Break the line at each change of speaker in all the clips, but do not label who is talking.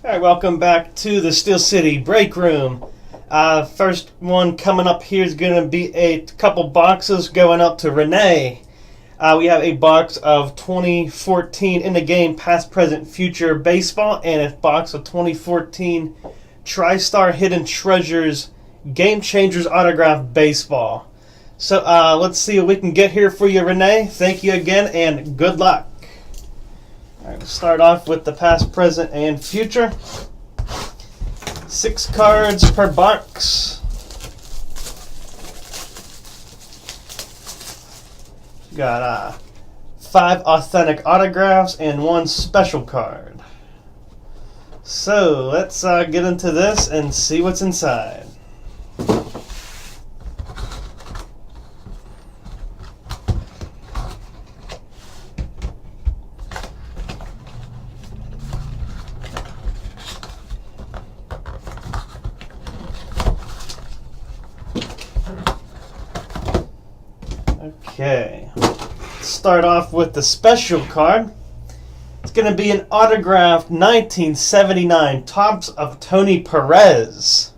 Alright, welcome back to the Steel City Break Room. First one coming up here is going to be a couple boxes going up to Renee. We have a box of 2014 in the game Past, Present, Future Baseball and a box of 2014 Tristar Hidden Treasures Game Changers Autograph Baseball. So let's see what we can get here for you, Renee. Thank you again and good luck. Alright, we'll start off with the past, present, and future. 6 cards per box. Got 5 authentic autographs and 1 special card. So let's get into this and see what's inside. Okay, let's start off with the special card. It's going to be an autographed 1979 Topps of Tony Perez.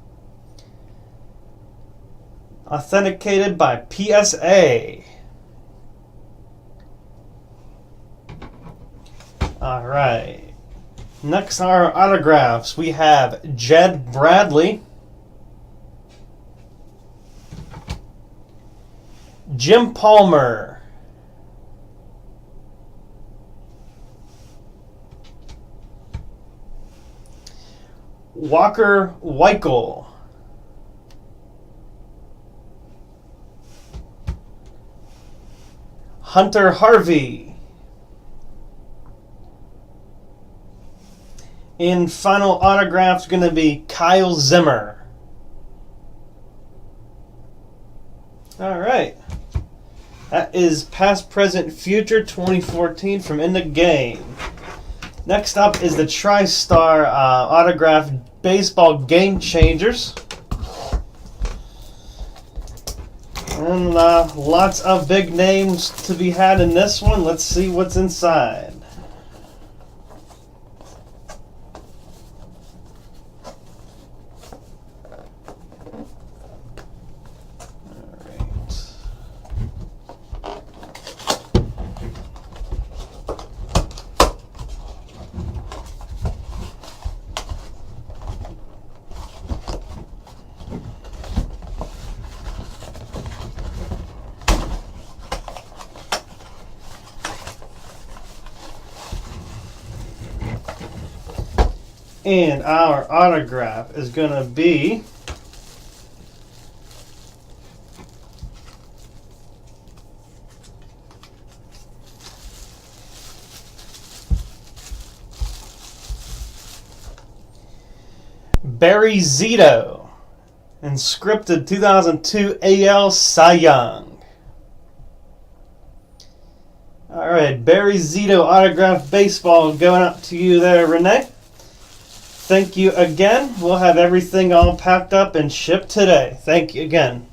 Authenticated by PSA. Alright. Next are autographs. We have Jed Bradley, Jim Palmer, Walker Weichel, Hunter Harvey, and final autograph's going to be Kyle Zimmer. All right. That is Past, Present, Future 2014 from In the Game. Next up is the Tristar Autograph Baseball Game Changers. And lots of big names to be had in this one. Let's see what's inside. And our autograph is going to be Barry Zito, inscripted 2002 AL Cy Young. Alright, Barry Zito autograph baseball going up to you there, Renee. Thank you again. We'll have everything all packed up and shipped today. Thank you again.